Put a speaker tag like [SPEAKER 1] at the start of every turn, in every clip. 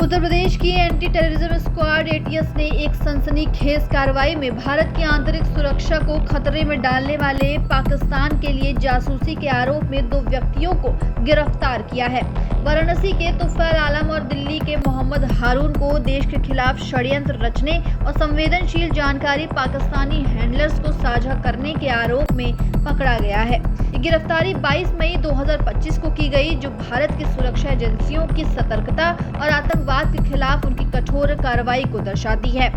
[SPEAKER 1] उत्तर प्रदेश की anti terrorism squad ATS ने एक सनसनीखेज कार्रवाई में भारत की आंतरिक सुरक्षा को खतरे में डालने वाले पाकिस्तान के लिए जासूसी के आरोप में 2 व्यक्तियों को गिरफ्तार किया है। वाराणसी के तुफैल आलम और दिल्ली के मोहम्मद हारून को देश के खिलाफ षड्यंत्र रचने और संवेदनशील जानकारी पाकिस्तानी हैंडलर्स को साझा करने के आरोप में पकड़ा गया है। ये गिरफ्तारी 22 मई 2025 को की गई, जो भारत की सुरक्षा एजेंसियों की सतर्कता और आतंकवाद के खिलाफ उनकी कठोर कार्रवाई को दर्शाती है।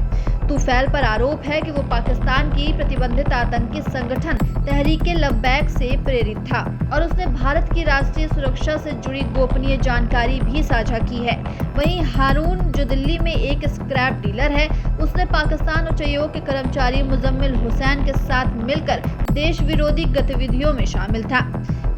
[SPEAKER 1] तुफैल पर आरोप है कि वो पाकिस्तान की प्रतिबंधित आतंकी संगठन तहरीक-ए-लब्बैक से प्रेरित था और उसने भारत की राष्ट्रीय सुरक्षा से जुड़ी गोपनीय जानकारी भी साझा की है। वहीं हारून, जो दिल्ली में एक स्क्रैप डीलर है, उसने पाकिस्तान उच्चायोग के कर्मचारी मुजम्मिल हुसैन के साथ मिलकर देश विरोधी गतिविधियों में शामिल था।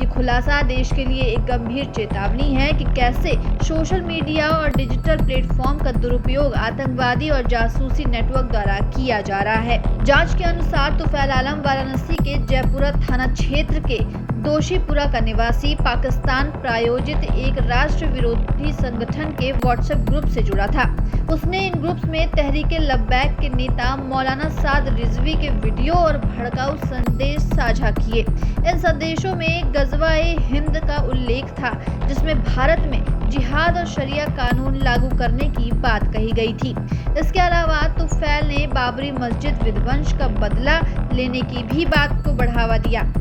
[SPEAKER 1] ये खुलासा देश के लिए एक गंभीर चेतावनी है कि कैसे सोशल मीडिया और डिजिटल प्लेटफॉर्म का दुरुपयोग आतंकवादी और जासूसी नेटवर्क द्वारा किया जा रहा है। जांच के अनुसार तुफैल आलम वाराणसी के जयपुरा थाना क्षेत्र के दोषीपुरा का निवासी पाकिस्तान प्रायोजित एक राष्ट्र विरोधी संगठन के व्हाट्सएप ग्रुप से जुड़ा था। उसने इन ग्रुप्स में तहरीक-ए-लब्बैक के नेता मौलाना साद रिजवी के वीडियो और भड़काऊ संदेश साझा किए। इन संदेशों में गज़वा-ए-हिंद का उल्लेख था, जिसमें भारत में जिहाद और शरिया कानून लागू करने की बात कही गई थी। इसके अलावा तुफैल ने बाबरी मस्जिद विध्वंस का बदला लेने की भी बात को बढ़ावा दिया।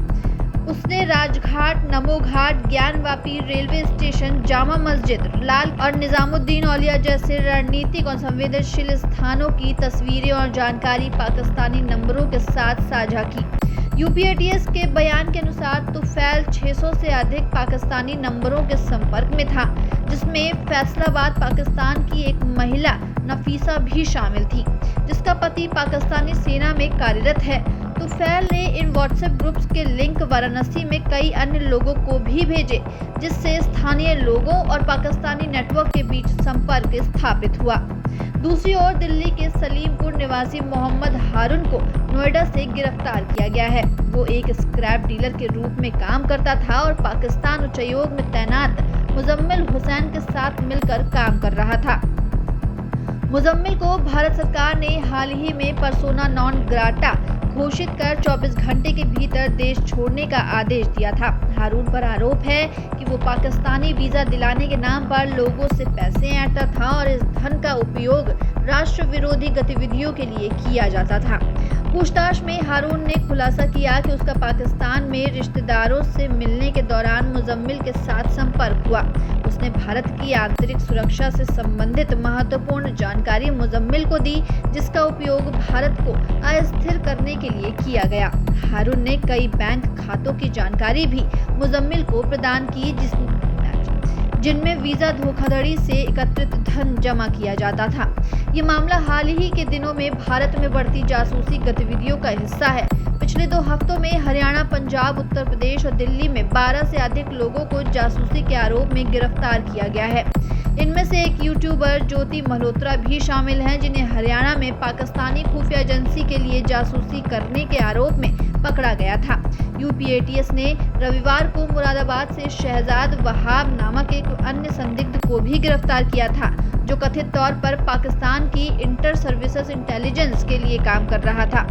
[SPEAKER 1] उसने राजघाट, नमोघाट, ज्ञानवापी रेलवे स्टेशन, जामा मस्जिद, लाल और निजामुद्दीन औलिया जैसे रणनीतिक और संवेदनशील स्थानों की तस्वीरें और जानकारी पाकिस्तानी नंबरों के साथ साझा की। यूपीएटीएस के बयान के अनुसार तुफैल 600 से अधिक पाकिस्तानी नंबरों के संपर्क में था, जिसमें फैसलाबाद पाकिस्तान की एक महिला नफीसा भी शामिल थी, जिसका पति पाकिस्तानी सेना में कार्यरत है। तुफैल ने इन व्हाट्सएप ग्रुप्स के लिंक वाराणसी में कई अन्य लोगों को भी भेजे, जिससे स्थानीय लोगों और पाकिस्तानी नेटवर्क के बीच संपर्क स्थापित हुआ। दूसरी ओर दिल्ली के सलीमपुर निवासी मोहम्मद हारून को नोएडा से गिरफ्तार किया गया है। वो एक स्क्रैप डीलर के रूप में काम करता था और पाकिस्तान उच्चायोग में तैनात मुजम्मिल हुसैन के साथ मिलकर काम कर रहा था। मुजम्मिल को भारत सरकार ने हाल ही में पर्सोना नॉन ग्राटा घोषित कर 24 घंटे के भीतर देश छोड़ने का आदेश दिया था। हारून पर आरोप है कि वो पाकिस्तानी वीजा दिलाने के नाम पर लोगों से पैसे ऐंठता था और इस धन का उपयोग राष्ट्र विरोधी गतिविधियों के लिए किया जाता था। पूछताछ में हारून ने खुलासा किया कि उसका पाकिस्तान में रिश्तेदारों से मिलने के दौरान मुजम्मिल के साथ संपर्क हुआ। उसने भारत की आंतरिक सुरक्षा से संबंधित महत्वपूर्ण जानकारी मुजम्मिल को दी, जिसका उपयोग भारत को अस्थिर करने के लिए किया गया। हारून ने कई बैंक खातों की जानकारी भी मुजम्मिल को प्रदान की, जिनमें वीजा धोखाधड़ी से एकत्रित धन जमा किया जाता था। ये मामला हाल ही के दिनों में भारत में बढ़ती जासूसी गतिविधियों का हिस्सा है। पिछले 2 हफ्तों में हरियाणा, पंजाब, उत्तर प्रदेश और दिल्ली में 12 से अधिक लोगों को जासूसी के आरोप में गिरफ्तार किया गया है। इनमें से एक यूट्यूबर ज्योति मल्होत्रा भी शामिल हैं, जिन्हें हरियाणा में पाकिस्तानी खुफिया एजेंसी के लिए जासूसी करने के आरोप में पकड़ा गया था। यूपीएटीएस ने रविवार को मुरादाबाद से शहजाद वहाब नामक एक अन्य संदिग्ध को भी गिरफ्तार किया था, जो कथित तौर पर पाकिस्तान की इंटर सर्विसेज इंटेलिजेंस के लिए काम कर रहा था।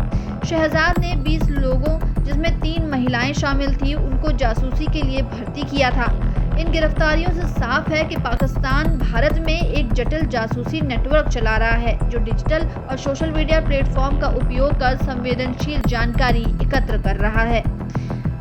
[SPEAKER 1] शहजाद ने 20 लोगों, जिसमें 3 महिलाएं शामिल थी, उनको जासूसी के लिए भर्ती किया था। इन गिरफ्तारियों से साफ है कि पाकिस्तान भारत में एक जटिल जासूसी नेटवर्क चला रहा है, जो डिजिटल और सोशल मीडिया प्लेटफॉर्म का उपयोग कर संवेदनशील जानकारी एकत्र कर रहा है।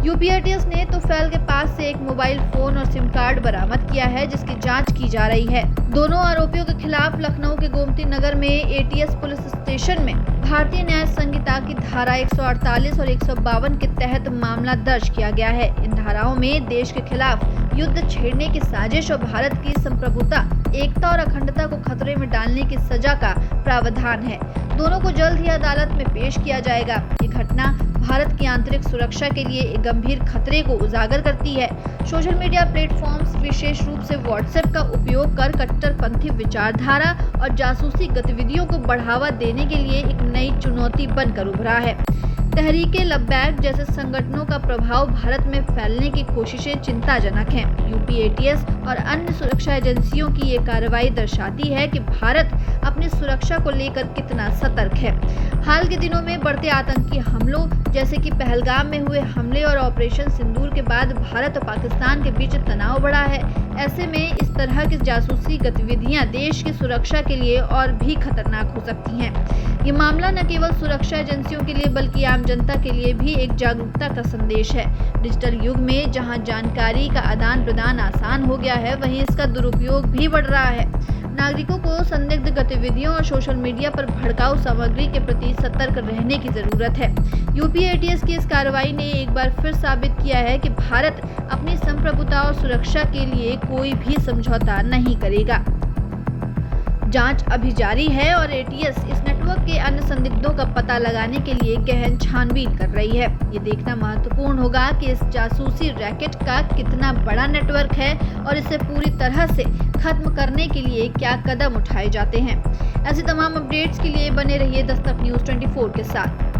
[SPEAKER 1] यूपीएटीएस ने तुफैल के पास से एक मोबाइल फोन और सिम कार्ड बरामद किया है, जिसकी जांच की जा रही है। दोनों आरोपियों के खिलाफ लखनऊ के गोमती नगर में एटीएस पुलिस स्टेशन में भारतीय न्याय संहिता की धारा 148 और 152 के तहत मामला दर्ज किया गया है। इन धाराओं में देश के खिलाफ युद्ध छेड़ने की साजिश और भारत की संप्रभुता, एकता और अखंडता को खतरे में डालने की सजा का प्रावधान है। दोनों को जल्द ही अदालत में पेश किया जाएगा। ये घटना भारत की आंतरिक सुरक्षा के लिए एक गंभीर खतरे को उजागर करती है। सोशल मीडिया प्लेटफॉर्म्स, विशेष रूप से व्हाट्सएप का उपयोग कर कट्टरपंथी विचारधारा और जासूसी गतिविधियों को बढ़ावा देने के लिए एक नई चुनौती बनकर उभरा है। तहरीके लब्बैक जैसे संगठनों का प्रभाव भारत में फैलने की कोशिशें चिंताजनक हैं। यूपी एटीएस और अन्य सुरक्षा एजेंसियों की ये कार्रवाई दर्शाती है कि भारत अपनी सुरक्षा को लेकर कितना सतर्क है। हाल के दिनों में बढ़ते आतंकी हमलों जैसे कि पहलगाम में हुए हमले और ऑपरेशन सिंदूर के बाद भारत और पाकिस्तान के बीच तनाव बढ़ा है। ऐसे में इस तरह की जासूसी गतिविधियां देश की सुरक्षा के लिए और भी खतरनाक हो सकती हैं। ये मामला न केवल सुरक्षा एजेंसियों के लिए बल्कि आम जनता के लिए भी एक जागरूकता का संदेश है। डिजिटल युग में जहां जानकारी का आदान प्रदान आसान हो गया है, वहीं इसका दुरुपयोग भी बढ़ रहा है। नागरिकों को संदिग्ध गतिविधियों और सोशल मीडिया पर भड़काऊ सामग्री के प्रति सतर्क रहने की जरूरत है। यूपी एटीएस की इस कार्रवाई ने एक बार फिर साबित किया है कि भारत अपनी संप्रभुता और सुरक्षा के लिए कोई भी समझौता नहीं करेगा। जांच अभी जारी है और एटीएस इस नेटवर्क के अन्य संदिग्धों का पता लगाने के लिए गहन छानबीन कर रही है। ये देखना महत्वपूर्ण होगा कि इस जासूसी रैकेट का कितना बड़ा नेटवर्क है और इसे पूरी तरह से खत्म करने के लिए क्या कदम उठाए जाते हैं। ऐसी तमाम अपडेट्स के लिए बने रहिए दस्तक न्यूज़ 24 के साथ।